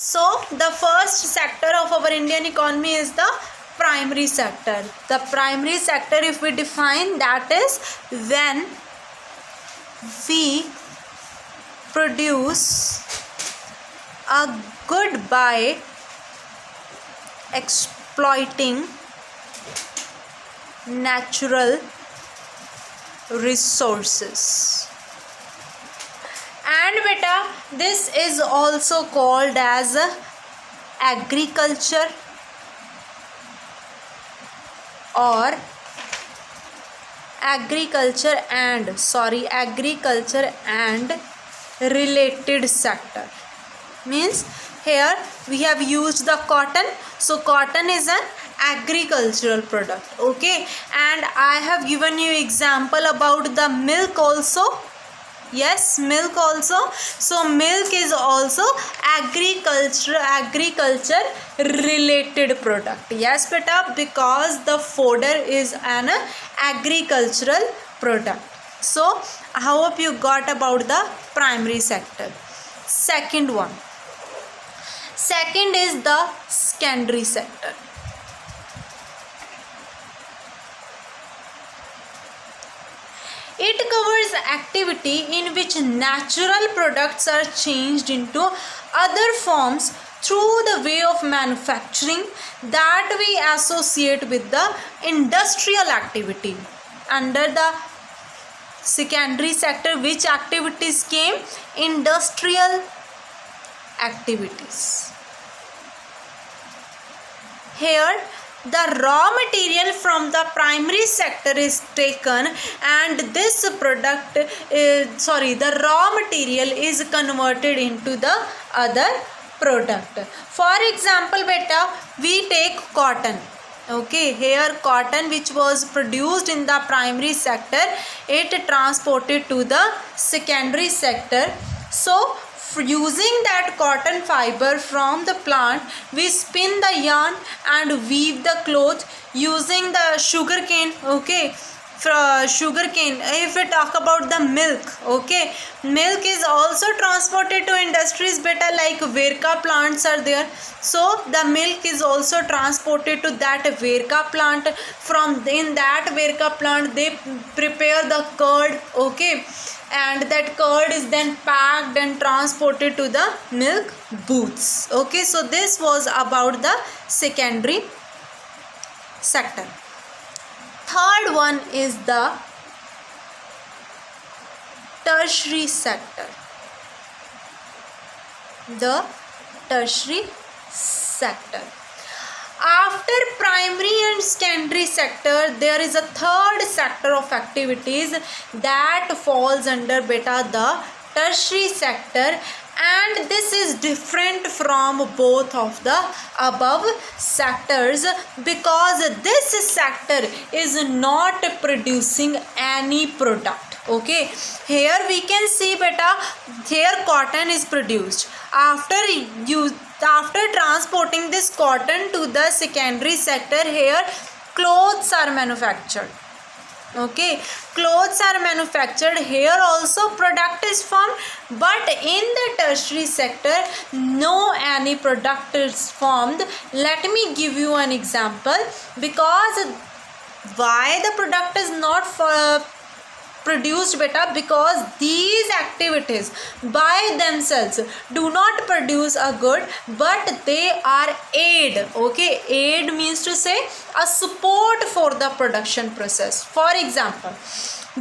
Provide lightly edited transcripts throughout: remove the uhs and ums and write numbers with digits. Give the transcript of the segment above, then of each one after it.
So the first sector of our Indian economy is the primary sector. The primary sector, if we define, that is when we produce a good by exploiting natural resources. And beta, this is also called as agriculture or agriculture and related sector. Means here we have used the cotton, so cotton is an agricultural product, okay. And I have given you example about the milk also. Yes, milk also. So milk is also agriculture related product. Yes beta, because the fodder is an agricultural product. So I hope you got about the primary sector. Second is the secondary sector. It covers activity in which natural products are changed into other forms through the way of manufacturing that we associate with the industrial activity. Under the secondary sector, which activities came? Industrial activities. Here the raw material from the primary sector is taken and this product the raw material is converted into the other product. For example beta, we take cotton, okay. Here cotton which was produced in the primary sector, it transported to the secondary sector. So using that cotton fiber from the plant, we spin the yarn and weave the cloth using the sugar cane, okay. For sugar cane, if we talk about the milk, okay, milk is also transported to industries beta, like Verka plants are there. So the milk is also transported to that Verka plant. From in that Verka plant they prepare the curd, okay, and that curd is then packed and transported to the milk booths, okay. So this was about the secondary sector. Third one is the tertiary sector. The tertiary sector. After primary and secondary sector, there is a third sector of activities that falls under beta the tertiary sector, and this is different from both of the above sectors because this sector is not producing any product, okay. Here we can see beta, here cotton is produced. After transporting this cotton to the secondary sector, here clothes are manufactured, okay. Clothes are manufactured. Here also product is formed, but in the tertiary sector no any product is formed. Let me give you an example, because why the product is not produced beta, because these activities by themselves do not produce a good, but they are aid, okay. Aid means to say a support for the production process. For example,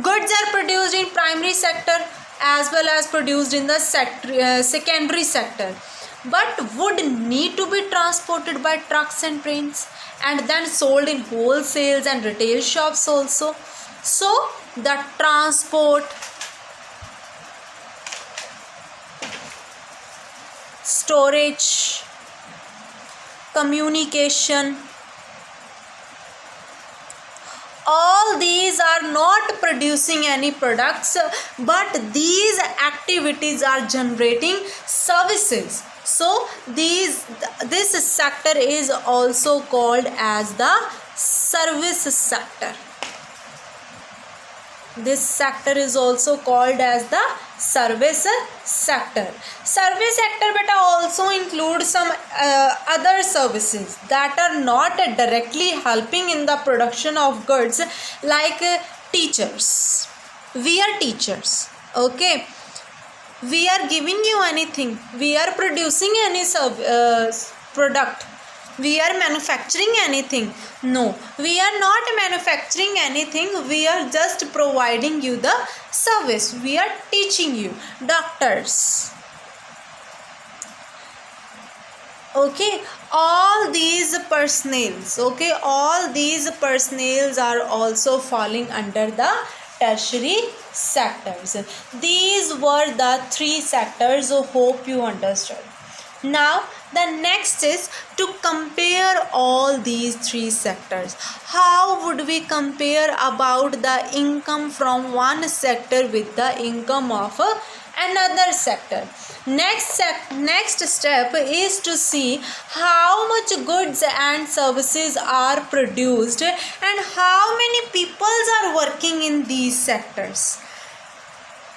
goods are produced in primary sector as well as produced in the secondary sector, but would need to be transported by trucks and trains and then sold in wholesales and retail shops also. So the transport, storage, communication, all these are not producing any products, but these activities are generating services. So this sector is also called as the service sector. This sector is also called as the service sector. Service sector beta also includes some other services that are not directly helping in the production of goods, like teachers. We are teachers, okay? We are giving you anything, we are producing any product, we are manufacturing anything. No, we are not manufacturing anything, we are just providing you the service, we are teaching you. Doctors, okay, all these personnels, okay, all these personnels are also falling under the tertiary sectors. These were the three sectors. Hope you understood. Now the next is to compare all these three sectors. How would we compare about the income from one sector with the income of another sector? Next step is to see how much goods and services are produced and how many people are working in these sectors.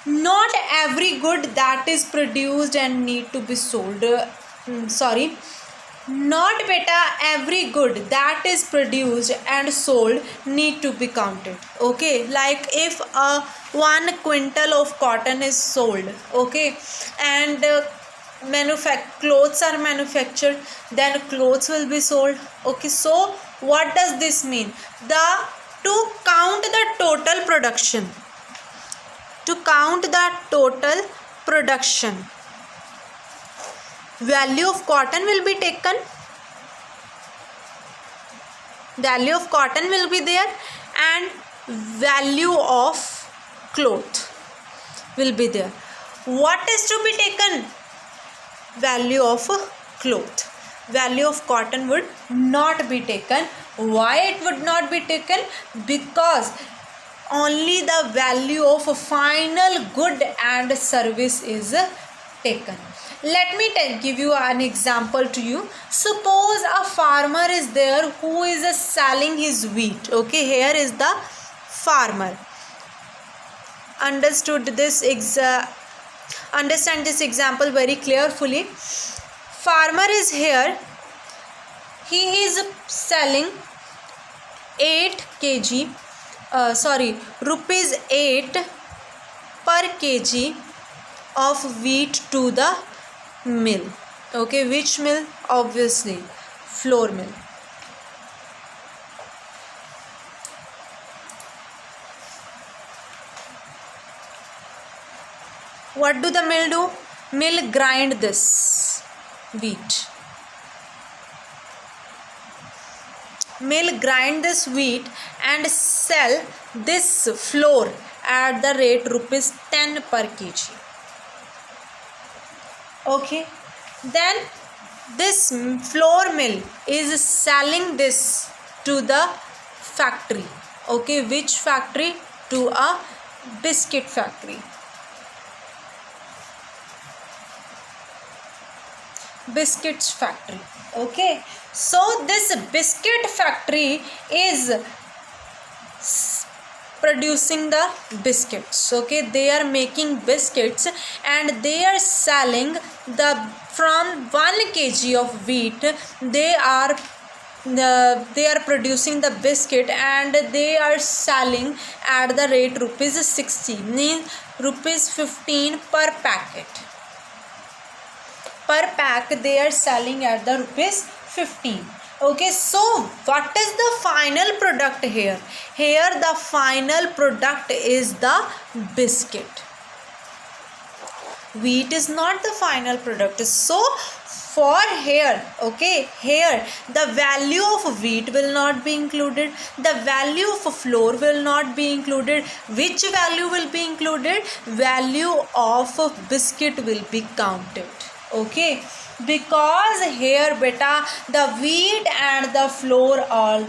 Not every good that is produced and need to be sold, not beta every good that is produced and sold need to be counted, okay? Like if 1 quintal of cotton is sold, okay, and clothes are manufactured, then clothes will be sold, okay? So what does this mean? To count the total production, value of cotton will be taken, value of cotton will be there, and value of cloth will be there. What is to be taken? Value of cloth. Value of cotton would not be taken. Why it would not be taken? Because only the value of a final good and service is taken. Let me give you an example to you. Suppose a farmer is there who is selling his wheat, okay? Here is the farmer. Understand this example very carefully. Farmer is here, he is selling 8 kg rupees 8 per kg of wheat to the mill, okay? Which mill? Obviously flour mill. What do the mill do? Mill grind this wheat. Mill grind this wheat and sell this flour at the rate rupees 10 per kg. Okay, then this flour mill is selling this to the factory, okay? Which factory? To a biscuit factory. Biscuits factory, okay? So this biscuit factory is producing the biscuits, okay? They are making biscuits and they are selling from 1 kg of wheat, they are producing the biscuit and they are selling at the rate rupees 60, means rupees 15 per packet. Per pack they are selling at the rupees 15. Okay, so what is the final product here? Here the final product is the biscuit. Wheat is not the final product. So for here, okay, here the value of wheat will not be included, the value of flour will not be included. Which value will be included? Value of biscuit will be counted, okay? Because here beta the wheat and the flour are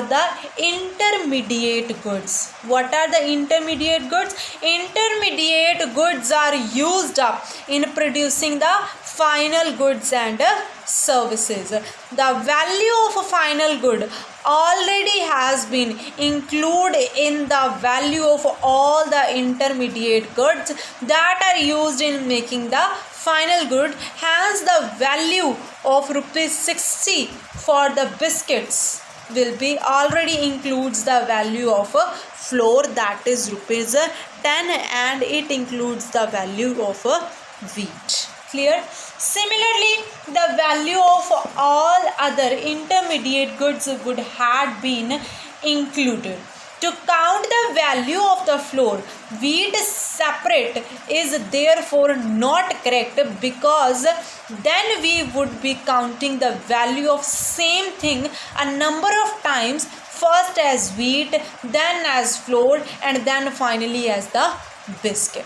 the intermediate goods. What are the intermediate goods? Intermediate goods are used up in producing the final goods and services. The value of a final good already has been included in the value of all the intermediate goods that are used in making the final good. Hence the value of rupees 60 for the biscuits will be already includes the value of a flour, that is rupees 10, and it includes the value of a wheat. Clear? Similarly, the value of all other intermediate goods would have been included. To count the value of the flour, wheat separate is therefore not correct, because then we would be counting the value of same thing a number of times, first as wheat, then as flour, and then finally as the biscuit.